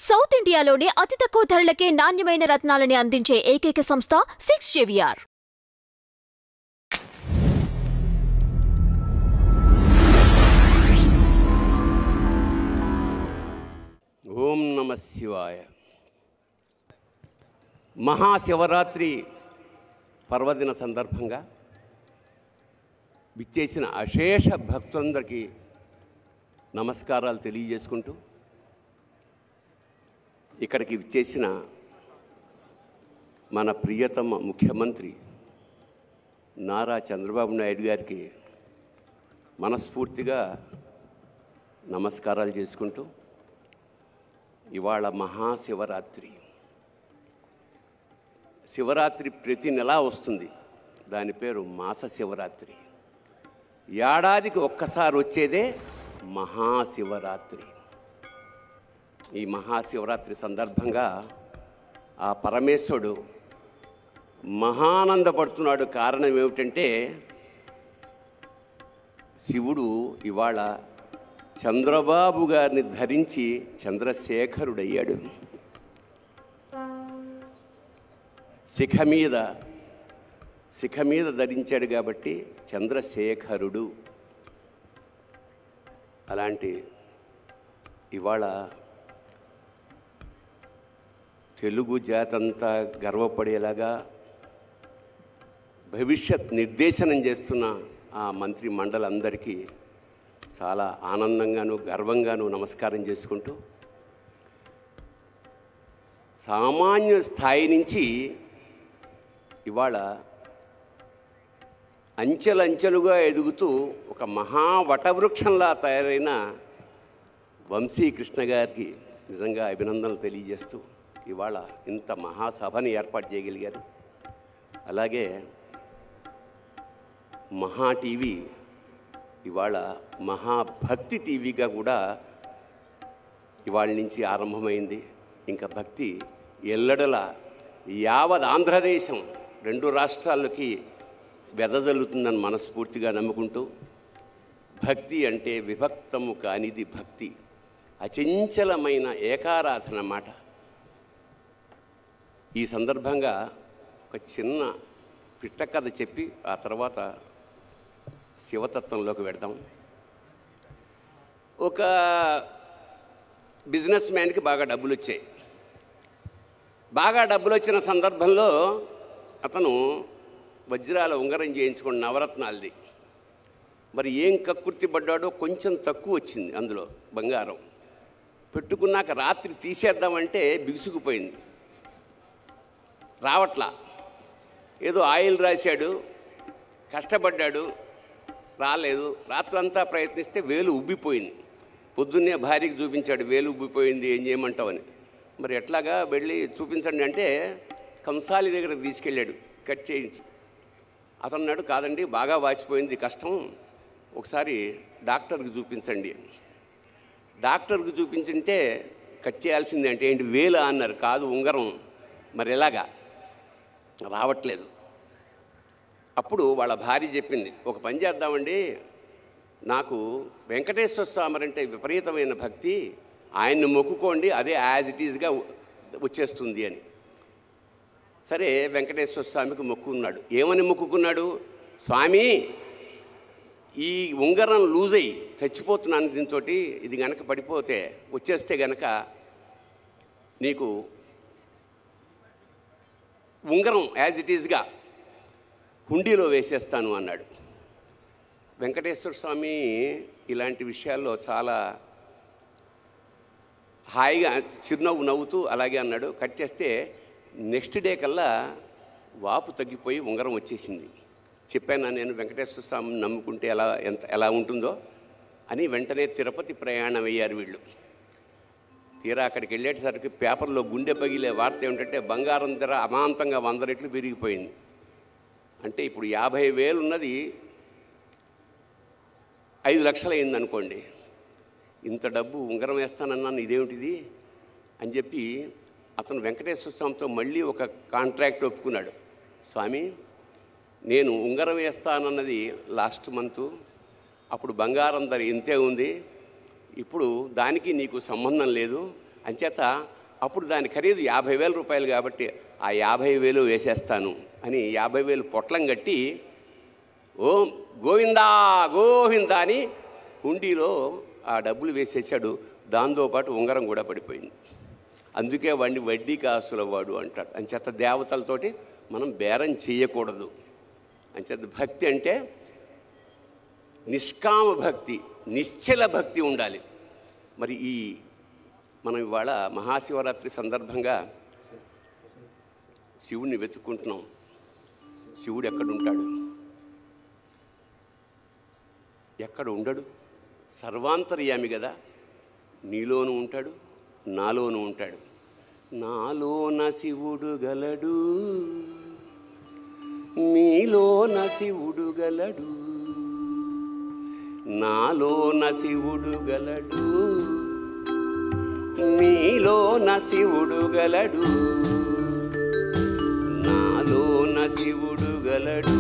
South ఇండియాలోనే అతి తక్కువ ధరలకే నాణ్యమైన రత్నాలని అందించే ఏకైక సంస్థ 6JVR. ఓం నమ శివాయ. మహాశివరాత్రి పర్వదిన సందర్భంగా విచ్చేసిన అశేష భక్తులందరికీ నమస్కారాలు తెలియజేసుకుంటూ, ఇక్కడికి విచ్చేసిన మన ప్రియతమ ముఖ్యమంత్రి నారా చంద్రబాబు నాయుడు గారికి మనస్ఫూర్తిగా నమస్కారాలు చేసుకుంటూ, ఇవాళ మహాశివరాత్రి. శివరాత్రి ప్రతి నెల వస్తుంది. దాని పేరు మాస శివరాత్రి. ఏడాదికి ఒక్కసారి వచ్చేదే మహాశివరాత్రి. ఈ మహాశివరాత్రి సందర్భంగా ఆ పరమేశ్వరుడు మహానందపడుతున్నాడు. కారణం ఏమిటంటే, శివుడు ఇవాళ చంద్రబాబు గారిని ధరించి చంద్రశేఖరుడయ్యాడు. శిఖ మీద ధరించాడు కాబట్టి చంద్రశేఖరుడు. అలాంటి ఇవాళ తెలుగు జాతంతా గర్వపడేలాగా భవిష్యత్ నిర్దేశనం చేస్తున్న ఆ మంత్రి మండలందరికీ చాలా ఆనందంగాను గర్వంగాను నమస్కారం చేసుకుంటూ, సామాన్య స్థాయి నుంచి ఇవాళ అంచెలంచెలుగా ఎదుగుతూ ఒక మహావటవృక్షంలా తయారైన వంశీకృష్ణ గారికి నిజంగా అభినందనలు తెలియజేస్తూ, ఇవాళ ఇంత మహాసభని ఏర్పాటు చేయగలిగారు. అలాగే మహా టీవీ ఇవాళ మహాభక్తి టీవీగా కూడా ఇవాళ నుంచి ఆరంభమైంది. ఇంకా భక్తి ఎల్లడలా యావత్ ఆంధ్రదేశం 2 రాష్ట్రాలకి వెదజల్లుతుందని మనస్ఫూర్తిగా నమ్ముకుంటూ, భక్తి అంటే విభక్తము కానిది భక్తి, అచంచలమైన ఏకారాధన మాట. ఈ సందర్భంగా ఒక చిన్న పిట్ట కథ చెప్పి ఆ తర్వాత శివతత్వంలోకి వెడదాం. ఒక బిజినెస్ మ్యాన్కి బాగా డబ్బులు వచ్చాయి. బాగా డబ్బులు వచ్చిన సందర్భంలో అతను వజ్రాల ఉంగరం చేయించుకున్న నవరత్నాలది. మరి ఏం కక్కుర్తి పడ్డాడో, కొంచెం తక్కువ వచ్చింది అందులో బంగారం. పెట్టుకున్నాక రాత్రి తీసేద్దామంటే బిగుసుకుపోయింది, రావట్లా. ఏదో ఆయిల్ రాశాడు, కష్టపడ్డాడు, రాలేదు. రాత్రంతా ప్రయత్నిస్తే వేలు ఉబ్బిపోయింది. పొద్దున్నే భార్యకి చూపించాడు, వేలు ఉబ్బిపోయింది, ఏం చేయమంటావని. మరి ఎట్లాగా వెళ్ళి చూపించండి అంటే కంసాలి దగ్గర తీసుకెళ్ళాడు కట్ చేయించి. అతను అన్నాడు, కాదండి బాగా వాచిపోయింది, కష్టం, ఒకసారి డాక్టర్కి చూపించండి. డాక్టర్కి చూపించుంటే కట్ చేయాల్సింది అంటే ఏంటి వేలు అన్నారు. కాదు ఉంగరం. మరి ఎలాగా రావట్లేదు. అప్పుడు వాళ్ళ భార్య చెప్పింది, ఒక పని చేద్దామండి, నాకు వెంకటేశ్వర స్వామి అంటే విపరీతమైన భక్తి, ఆయన్ని మొక్కుకోండి, అదే యాజ్ ఇట్ ఈజ్గా వచ్చేస్తుంది అని. సరే వెంకటేశ్వర స్వామికి మొక్కుకున్నాడు. ఏమని మొక్కుకున్నాడు? స్వామి, ఈ ఉంగరం లూజ్ అయ్యి చచ్చిపోతున్నాను, దీంతో ఇది గనక పడిపోతే వచ్చేస్తే గనక నీకు ఉంగరం యాజ్ ఇట్ ఈజ్గా హుండీలో వేసేస్తాను అన్నాడు. వెంకటేశ్వర స్వామి ఇలాంటి విషయాల్లో చాలా హాయిగా చిరునవ్వు నవ్వుతూ అలాగే అన్నాడు. కట్ చేస్తే నెక్స్ట్ డే కల్లా వాపు తగ్గిపోయి ఉంగరం వచ్చేసింది. చెప్పాను నేను వెంకటేశ్వర స్వామిని నమ్ముకుంటే ఎలా ఉంటుందో అని. వెంటనే తిరుపతి ప్రయాణం అయ్యారు వీళ్ళు. తీరా అక్కడికి వెళ్ళేటసరికి పేపర్లో గుండె పగిలే వార్త ఏమిటంటే, బంగారం ధర అమాంతంగా 100 రెట్లు పెరిగిపోయింది. అంటే ఇప్పుడు 50,000 ఉన్నది 5 లక్షలు అయింది అనుకోండి. ఇంత డబ్బు ఉంగరం వేస్తానన్నాను, ఇదేమిటిది అని చెప్పి అతను వెంకటేశ్వర స్వామితో మళ్ళీ ఒక కాంట్రాక్ట్ ఒప్పుకున్నాడు. స్వామి, నేను ఉంగరం వేస్తానన్నది లాస్ట్ మంత్, అప్పుడు బంగారం ధర ఇంతే ఉంది, ఇప్పుడు దానికి నీకు సంబంధం లేదు, అంచేత అప్పుడు దాని ఖరీదు 50,000 రూపాయలు కాబట్టి ఆ 50,000 వేసేస్తాను అని 50,000 పొట్లం కట్టి ఓం గోవిందా గోవిందా అని హుండీలో ఆ డబ్బులు వేసేసాడు. దాంతోపాటు ఉంగరం కూడా పడిపోయింది. అందుకే వాడిని వడ్డీ కాసుల వాడు అంటాడు. అంచేత దేవతలతోటి మనం బేరం చేయకూడదు. అంచేత భక్తి అంటే నిష్కామ భక్తి, నిశ్చల భక్తి ఉండాలి. మరి మనం ఇవాళ మహాశివరాత్రి సందర్భంగా శివుడిని వెతుక్కుంటున్నాం. శివుడు ఎక్కడుంటాడు? ఎక్కడ ఉండడు? సర్వాంతర్యామి కదా. నీలోనూ ఉంటాడు, నాలోనూ ఉంటాడు. నాలోన శివుడు గలడు, నీలోన శివుడు గలడు. నాలోన శివుడు గలడు, నీలోన శివుడు గలడు. నాలోన శివుడు గలడు,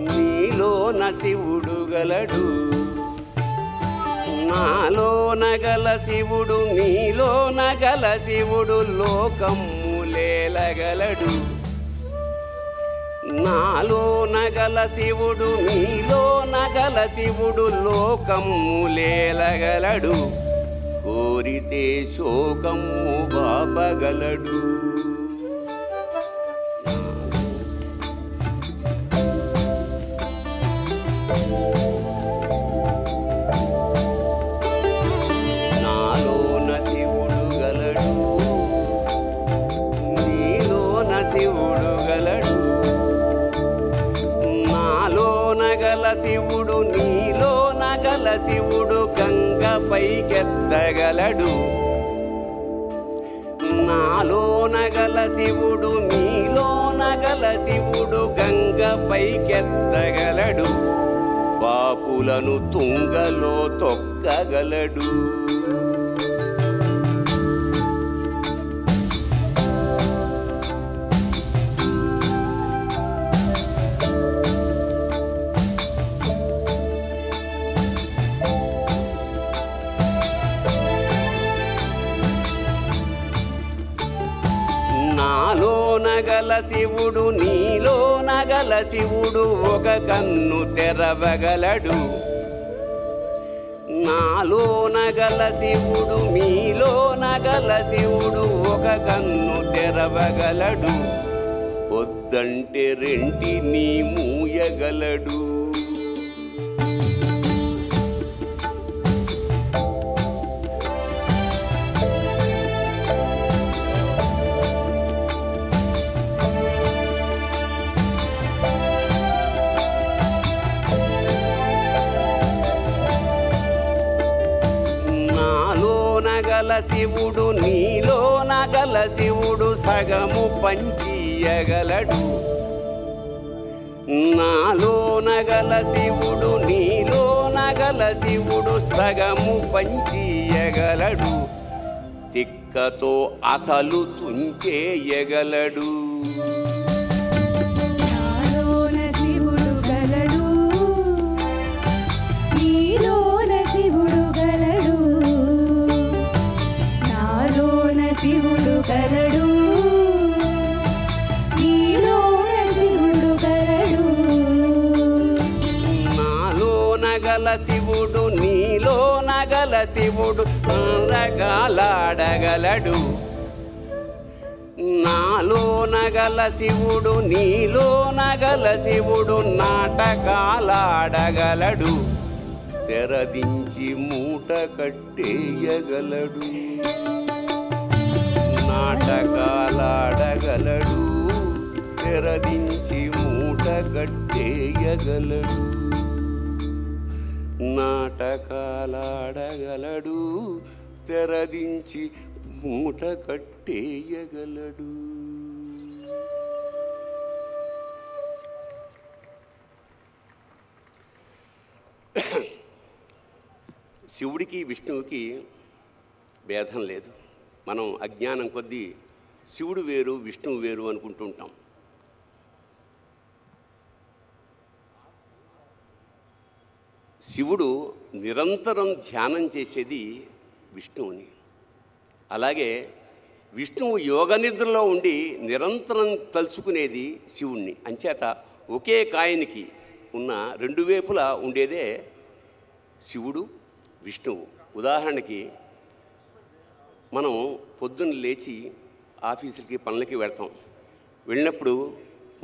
నీలోన శివుడు గలడు. నాలోన గల శివుడు, నీలోన గల శివుడు లోకములేలగలడు. నాలోన గల శివుడు, నీలోన గల శివుడు లోకములేలగలడు. కోరితే శోకము బాపగలడు. నాలోన శివుడు గలడు, నీలోన శివుడు గలడు. నాలోన గల శివుడు, నీలోన గల శివుడు గంగ పైకెత్తగలడు. నాలోన గల శివుడు, నీలోన గల శివుడు గంగ పైకెత్తగలడు. పాపులను తుంగలో తొక్కగలడు. నాలోన గల శివుడు, నీలోన గల శివుడు ఒక కన్ను తెరవగలడు. నాలోన గల శివుడు, మీలోన గల శివుడు ఒక కన్ను తెరవగలడు. వద్దంటే రెంటిని మూయగలడు. గల శివుడు, నీలోన గల శివుడు సగము పంచియగలడు. నాలోన గల శివుడు, నీలోన గల శివుడు సగము పంచియగలడు. తిక్కతో అసలు తుంచేయగలడు. శివుడు గలడు, నీలోన శివుడు గలడు. నాలోన గల శివుడు, నీలోన గల శివుడు నాటకాలాడగలడు. నాలోన గల శివుడు, నీలోన గల శివుడు నాటకాలాడగలడు. తెరదించి మూట కట్టేయగలడు. నాటకాలాడగలడు. తెరదించి మూట కట్టేయగలడు. నాటకాలాడగలడు. తెరదించి మూట కట్టేయగలడు. శివుడికి విష్ణువుకి భేదం లేదు. మనం అజ్ఞానం కొద్దీ శివుడు వేరు విష్ణువు వేరు అనుకుంటుంటాం. శివుడు నిరంతరం ధ్యానం చేసేది విష్ణువుని. అలాగే విష్ణువు యోగ నిద్రలో ఉండి నిరంతరం తలుచుకునేది శివుణ్ణి. అంచేత ఒకే కాయనికి ఉన్న రెండు వైపులా ఉండేదే శివుడు విష్ణువు. ఉదాహరణకి మనం పొద్దున్న లేచి ఆఫీసులకి పనులకి వెళ్తాం. వెళ్ళినప్పుడు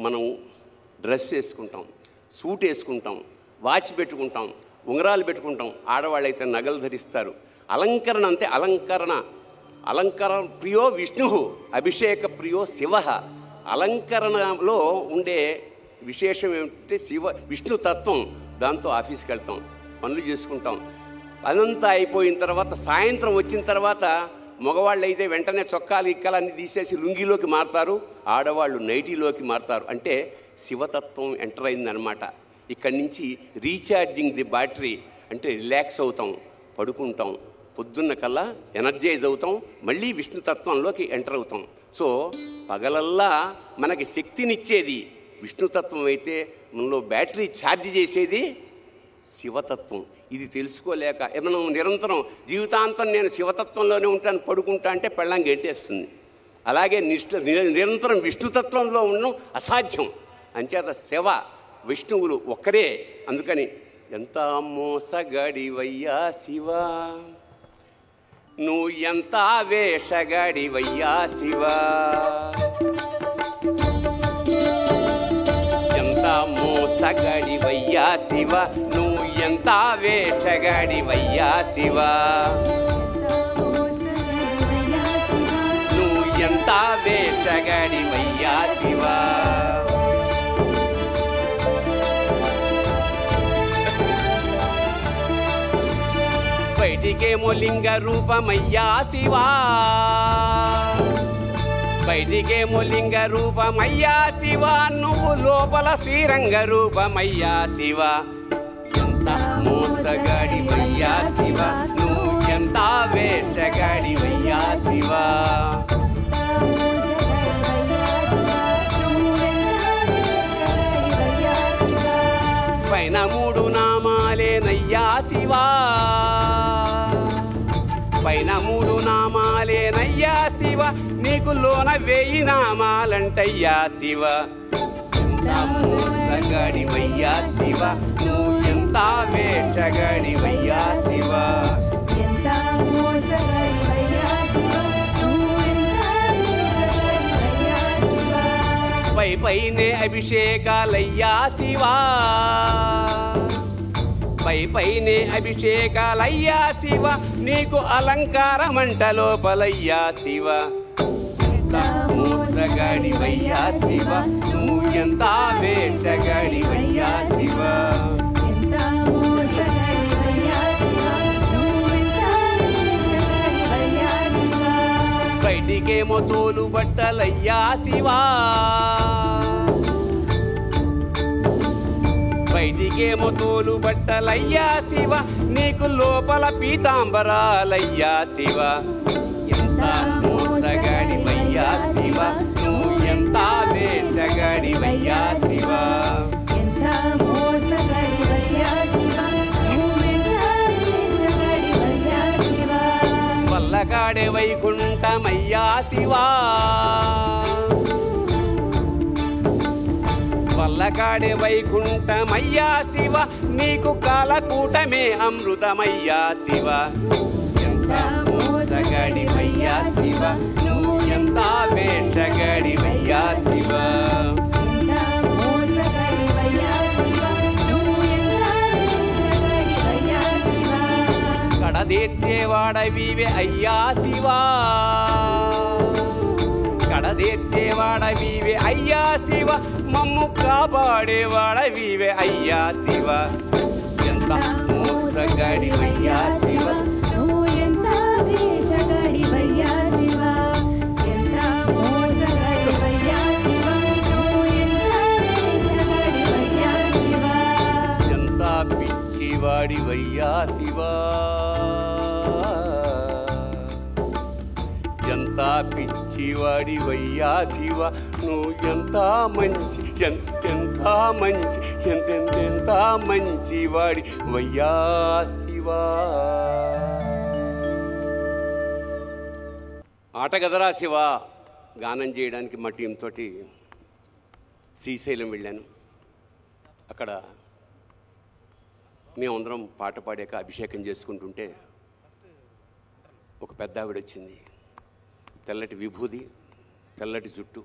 మనం డ్రెస్ వేసుకుంటాం, సూట్ వేసుకుంటాం, వాచ్ పెట్టుకుంటాం, ఉంగరాలు పెట్టుకుంటాం. ఆడవాళ్ళైతే నగలు ధరిస్తారు. అలంకరణ అంతే. అలంకరణ ప్రియో విష్ణు, అభిషేక ప్రియో శివ. అలంకరణలో ఉండే విశేషం ఏమిటంటే విష్ణు తత్వం. దాంతో ఆఫీస్కి వెళ్తాం, పనులు చేసుకుంటాం. అదంతా అయిపోయిన తర్వాత సాయంత్రం వచ్చిన తర్వాత మగవాళ్ళు అయితే వెంటనే చొక్కాలు ఇక్కలన్నీ తీసేసి లుంగిలోకి మారుతారు, ఆడవాళ్ళు నైటీలోకి మారుతారు. అంటే శివతత్వం ఎంటర్ అయిందనమాట. ఇక్కడి నుంచి రీఛార్జింగ్ ది బ్యాటరీ అంటే రిలాక్స్ అవుతాం, పడుకుంటాం, పొద్దున్న కల్లా ఎనర్జైజ్ అవుతాం, మళ్ళీ విష్ణుతత్వంలోకి ఎంటర్ అవుతాం. సో పగలల్లా మనకి శక్తినిచ్చేది విష్ణుతత్వం అయితే మనలో బ్యాటరీ ఛార్జ్ చేసేది శివతత్వం. ఇది తెలుసుకోలేక మనం నిరంతరం జీవితాంతం నేను శివతత్వంలోనే ఉంటాను, పడుకుంటా అంటే పెళ్ళాం గెంటేస్తుంది. అలాగే నిరంతరం విష్ణుతత్వంలో ఉండడం అసాధ్యం. అంచేత శివ విష్ణువులు ఒక్కరే. అందుకని ఎంత మోసగాడివయ్యా శివ, నువ్వు ఎంత వేషగాడివయ్యా శివ, ఎంత మోసగాడివయ్యా శివ, నువ్వు ఎంత వేషగాడివయ్యా శివ, నువ్వు ఎంత వేషగాడివయ్యా శివ. బయటికేమో లింగ రూపమయ్యా శివా, బయటికేమో లింగ రూపమయ్యా శివ, నువ్వు లోపల శ్రీరంగ రూపమయ్యా శివ. ఎంత మోసగాడివయ్యా శివ, నువ్వు ఎంత వేషగాడివయ్యా శివ, పైన మూడు నామాలేనయ్యా శివా, పైన మూడు నామాలేనయ్యా శివ, నీకు లోన 1000 నామాలంటయ్యా శివ. ఎంత మోసగాడివయ్యా శివ, నువ్వు ఎంత వేషగాడివయ్యా శివ, ఎంత మోసగాడివయ్యా శివ, నువ్వు ఎంత వేషగాడివయ్యా శివ. పైనే అభిషేకాలయ్యా శివా, పైనే అభిషేకాలయ్యా శివ, నీకు అలంకారమంట లోపలయ్యా శివ. ఎంత మోసగాడివయ్యా శివ, నువ్వు ఎంత వేషగాడివయ్యా శివ, ఎంత మోసగాడివయ్యా శివ, నువ్వు ఎంత వేషగాడివయ్యా శివ. బయటికేమో తోలు బట్టలయ్యా శివా, బయటికేమో తోలు బట్టలయ్యా శివ, నీకు లోపల పీతాంబరాలయ్యా శివ. ఎంత మోసగాడివయ్యా శివ, నువ్వు ఎంత వేషగాడివయ్యా శివ, ఎంత మోసగాడివయ్యా శివ, నువ్వు ఎంత వేషగాడివయ్యా శివ. వల్లకాడే వైకుంఠమయ్యా శివా, వల్లకాడే వైకుంఠమయ్యా శివ, నీకు కాలకూటమే అమృతమయ్యా శివ. ఎంత మోసగాడివయ్యా శివ, నువ్వు ఎంత వేషగాడివయ్యా శివ, ఎంత మోసగాడివయ్యా శివ, నువ్వు ఎంత వేషగాడివయ్యా శివ. కడదేర్చేవాడవివే అయ్యా శివా, కడదేర్చేవాడవివే అయ్యా శివ, మమ్ము కాపాడేవాడవివే అయ్యా శివ. ఎంత మోసగాడివయ్యా శివ, నువ్వు ఎంత వేషగాడివయ్యా శివ, ఎంత మోసగాడివయ్యా శివ, నువ్వు ఎంత వేషగాడివయ్యా శివ. ఎంత పిచ్చివాడివయ్యా శివ, ఎంత పిచ్చివాడివయ్యా శివ, నువ్వు ఎంత మంచి ఎంతెంత మంచి ఎంతెంత మంచివాడివయ్యా శివ. ఆటగదరా శివ గానం చేయడానికి మా టీంతో శ్రీశైలం వెళ్ళాను. అక్కడ మేమందరం పాట పాడాక అభిషేకం చేసుకుంటుంటే ఒక పెద్ద ఆవిడ వచ్చింది. తెల్లటి విభూది, తెల్లటి జుట్టు,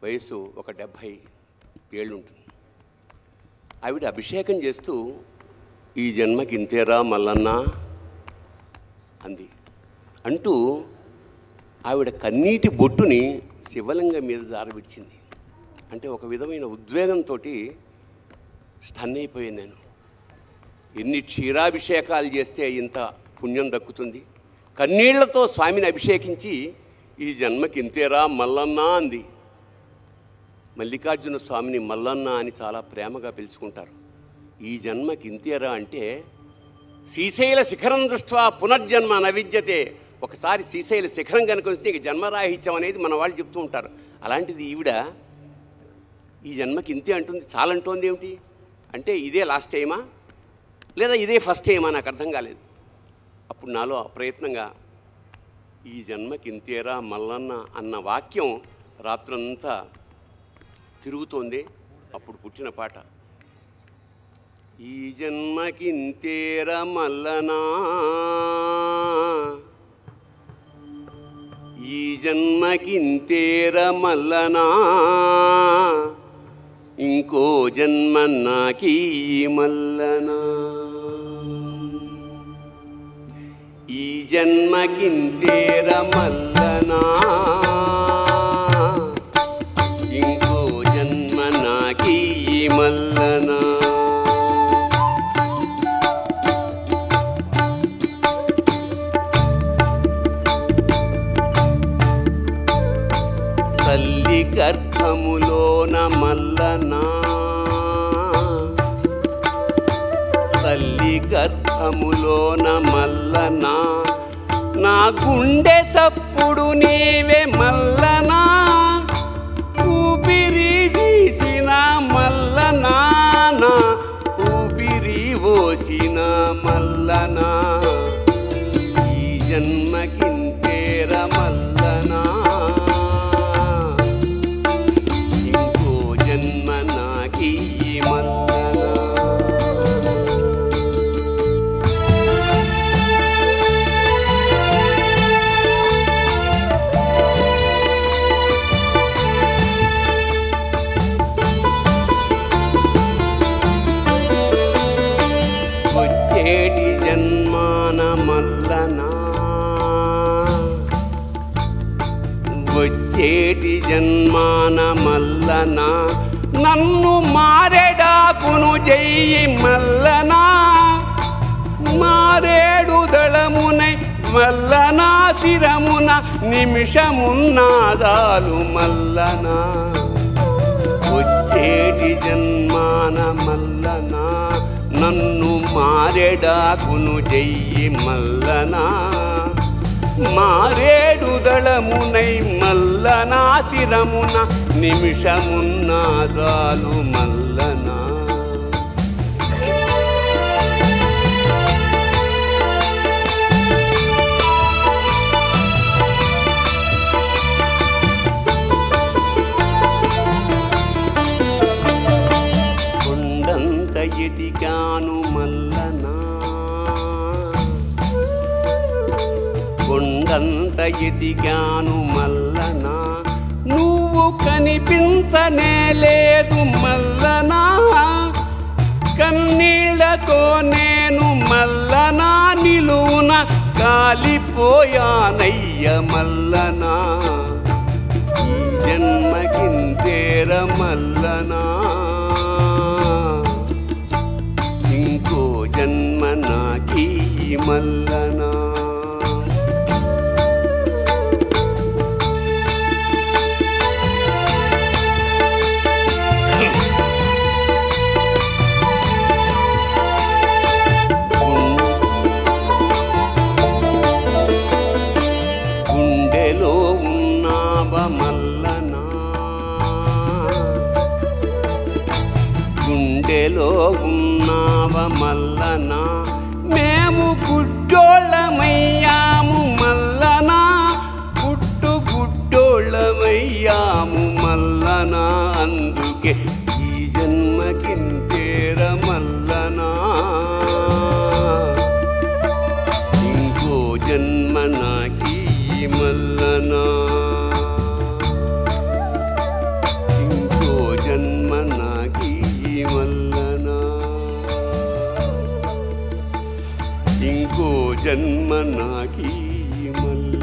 వయసు ఒక 70 ఏళ్ళు ఉంటుంది. ఆవిడ అభిషేకం చేస్తూ ఈ జన్మకి ఇంతేరా మల్లన్న అంది. అంటూ ఆవిడ కన్నీటి బొట్టుని శివలింగం మీద జారవిడిచింది. అంటే ఒక విధమైన ఉద్వేగంతో స్టన్ అయిపోయాను నేను. ఎన్ని క్షీరాభిషేకాలు చేస్తే ఇంత పుణ్యం దక్కుతుంది? కన్నీళ్లతో స్వామిని అభిషేకించి ఈ జన్మకి ఇంతేరా మల్లన్న అంది. మల్లికార్జున స్వామిని మల్లన్న అని చాలా ప్రేమగా పిలుచుకుంటారు. ఈ జన్మకి ఇంతేరా అంటే శ్రీశైల శిఖరం దృష్ట్యా పునర్జన్మ నవిద్యతే. ఒకసారి శ్రీశైల శిఖరం కనుక వస్తే ఇక జన్మరాహిత్యం అనేది మన వాళ్ళు చెప్తూ ఉంటారు. అలాంటిది ఈవిడ ఈ జన్మకి ఇంతే అంటుంది. చాలంటోంది ఏమిటి అంటే ఇదే లాస్ట్ టైమా లేదా ఇదే ఫస్ట్ టైమా నాకు అర్థం కాలేదు. అప్పుడు నాలో అప్రయత్నంగా ఈ జన్మకి ఇంతేరా మల్లన్న అన్న వాక్యం రాత్రంతా తిరుగుతోంది. అప్పుడు పుట్టిన పాట ఈ జన్మకి ఇంతేరా మల్లనా, ఈ జన్మకి ఇంతేరా మల్లనా, ఇంకో జన్మ నాకీ మల్లనా, ఈ జన్మకి ఇంతేరా మల్లనా, ఇంకో జన్మ నాకీ మల్లనా. తల్లి గర్భములోన మల్లనా, తల్లి గర్భములోన మల్లనా, నా గుండె సప్పుడు నీవే మల్లనా, ఊపిరి తీసిన మల్లనా, నా ఊపిరి పోసిన మల్లనా, ఈ జన్మకింతేర మల్లనా, ఇంకో జన్మ నాకీ మల్లనా. వచ్చేటి జన్మాన మల్లనా, వచ్చేటి జన్మాన మల్లనా, నన్ను మారేడాకును చెయ్యి మల్లనా, మారేడు దళమునై మల్లనా, శిరమున నిమిషమున్నాదాలు మల్లనా, వచ్చేటి జన్మాన మల్లనా, నన్ను మారేడాకును చెయ్యి మల్లనా, మారేడు దళమునై మల్లనా, శిరమున నిమిషమున్నాదాలు మల్లనా. కొండంత ఎదిగాను మల్లనా, కొండంత ఎదిగాను మల్లనా, నువ్వు కనిపించనే లేదు మల్లనా, కన్నీళ్లతో నేను మల్లనా, నిలువున కాలిపోయానయ్య మల్లనా, ఈ జన్మకింతేర మల్లనా, ఇంకో జన్మ నాకీ మల్లనా. గుండెలో ఉన్నావ మల్లనా, గుండెలో ఉన్నావ మల్లనా, మేము గుడ్డోళ్ళమయ్యాము మల్లనా, పుట్టు ఇంకో జన్మ నాకీ మళ్ళీ.